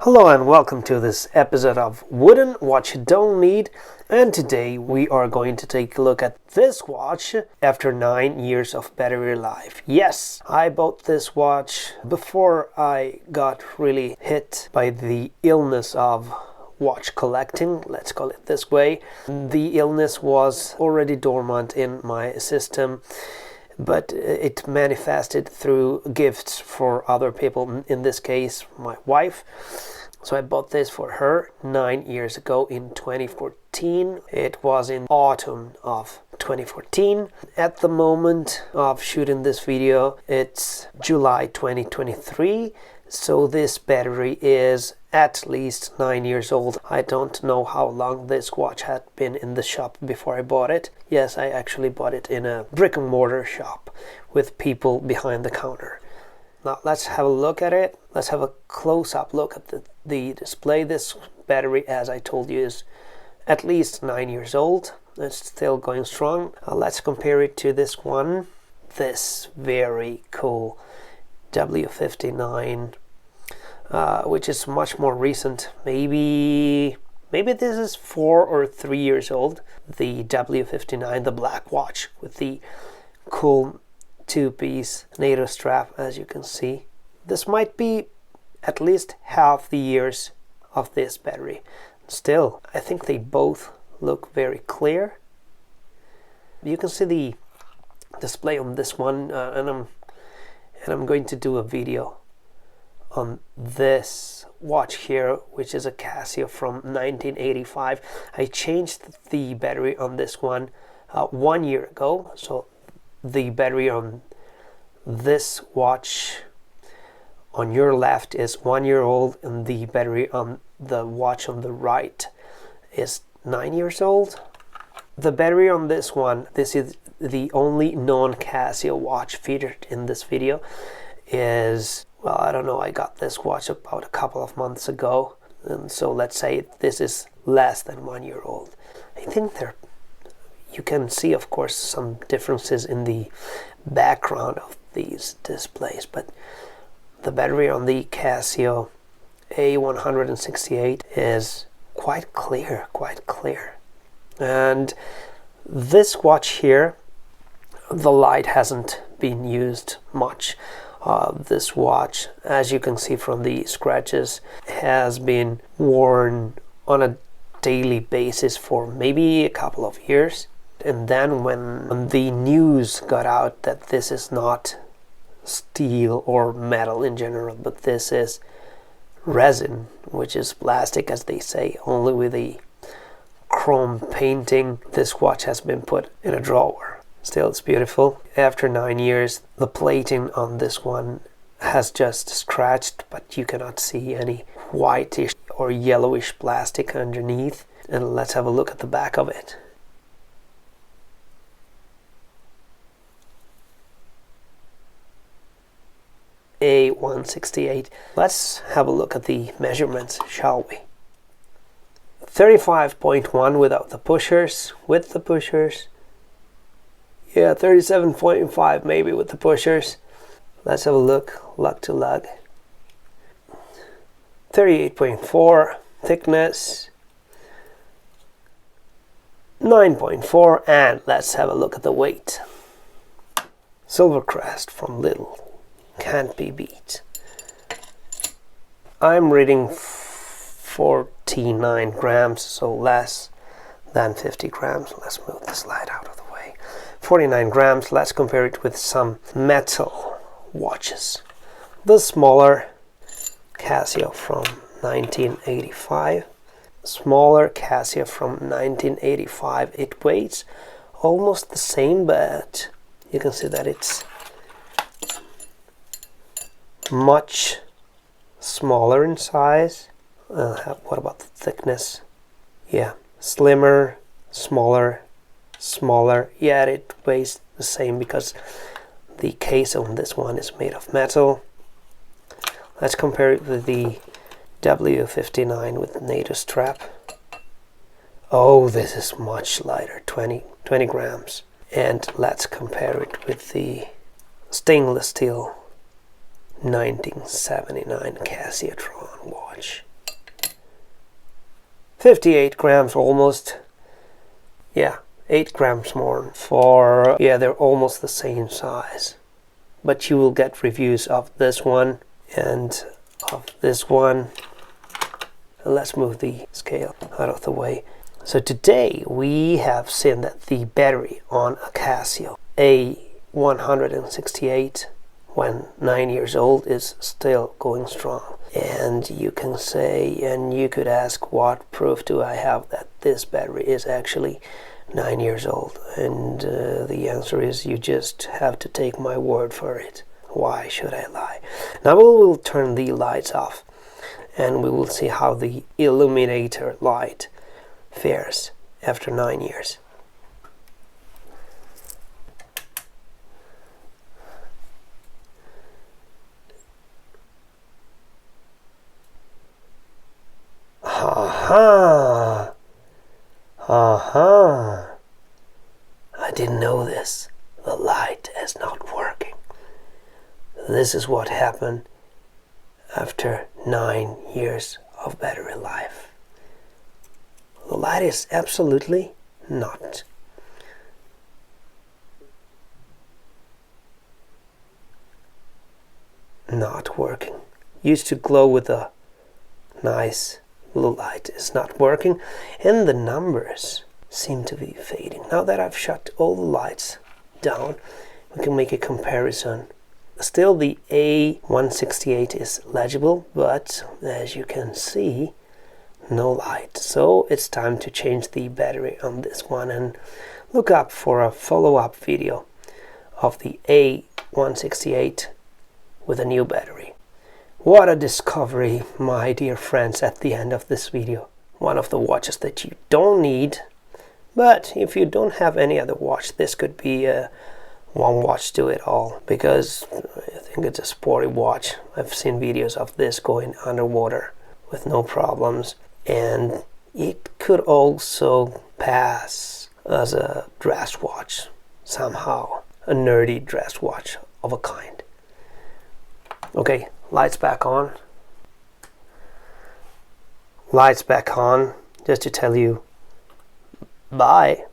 Hello and welcome to this episode of Wooden Watch You Don't Need, and today we are going to take a look at this watch after 9 years of battery life. Yes, I bought this watch before I got really hit by the illness of watch collecting, let's call it this way. The illness was already dormant in my system, but it manifested through gifts for other people, in this case my wife. So I bought this for her 9 years ago in 2014. It was in autumn of 2014. At the moment of shooting this video, it's July 2023. So this battery is at least 9 years old. I don't know how long this watch had been in the shop before I bought it. Yes, I actually bought it in a brick and mortar shop with people behind the counter. Now let's have a look at it. Let's have a close-up look at the display. This battery, as I told you, is at least 9 years old. It's still going strong. Let's compare it to this one. This very cool W59, which is much more recent. Maybe this is 4 or 3 years old. The W59, the black watch with the cool two-piece NATO strap, as you can see. This might be at least half the years of this battery. Still, I think they both look very clear. You can see the display on this one, and I'm going to do a video on this watch here, which is a Casio from 1985. I changed the battery on this one 1 year ago, so the battery on this watch on your left is 1 year old, and the battery on the watch on the right is 9 years old. The battery on this one, this is the only non-Casio watch featured in this video, is, well, I don't know, I got this watch about a couple of months ago, and so let's say this is less than 1 year old. I think you can see, of course, some differences in the background of these displays, but the battery on the Casio A168 is quite clear. And this watch here, the light hasn't been used much. This watch, as you can see from the scratches, has been worn on a daily basis for maybe a couple of years. And then when the news got out that this is not steel or metal in general, but this is resin, which is plastic, as they say, only with a chrome painting, this watch has been put in a drawer. Still, it's beautiful. After 9 years, the plating on this one has just scratched, but you cannot see any whitish or yellowish plastic underneath. And let's have a look at the back of it. A168. Let's have a look at the measurements, shall we? 35.1 without the pushers. With the pushers, yeah, 37.5 maybe with the pushers. Let's have a look, lug to lug. 38.4 thickness, 9.4, and let's have a look at the weight. Silver crest from Lidl. Can't be beat. I'm reading 49 grams, so less than 50 grams. Let's move the slide out of the way. 49 grams. Let's compare it with some metal watches. The smaller Casio from 1985. Smaller Casio from 1985. It weighs almost the same, but you can see that it's much smaller in size. What about the thickness? Yeah, slimmer, smaller. Yeah, it weighs the same because the case on this one is made of metal. Let's compare it with the W59 with NATO strap. Oh, this is much lighter, 20 grams. And let's compare it with the stainless steel 1979 Casio watch. 58 grams almost. Yeah, 8 grams more. For, yeah, they're almost the same size. But you will get reviews of this one and of this one. Let's move the scale out of the way. So today we have seen that the battery on a Casio A168, when 9 years old, is still going strong. And you can say, and you could ask, what proof do I have that this battery is actually 9 years old? And the answer is, you just have to take my word for it. Why should I lie? Now we will turn the lights off and we will see how the Illuminator light fares after 9 years. Aha! Aha! I didn't know this. The light is not working. This is what happened after 9 years of battery life. The light is absolutely not working. Used to glow with a nice blue light. It's not working, and the numbers seem to be fading. Now that I've shut all the lights down, we can make a comparison. Still, the A168 is legible, but as you can see, no light. So it's time to change the battery on this one and look up for a follow-up video of the A168 with a new battery. What a discovery, my dear friends, at the end of this video. One of the watches that you don't need, but if you don't have any other watch, this could be one watch to it all, because I think it's a sporty watch. I've seen videos of this going underwater with no problems, and it could also pass as a dress watch somehow, a nerdy dress watch of a kind. Okay, lights back on. Lights back on, just to tell you bye.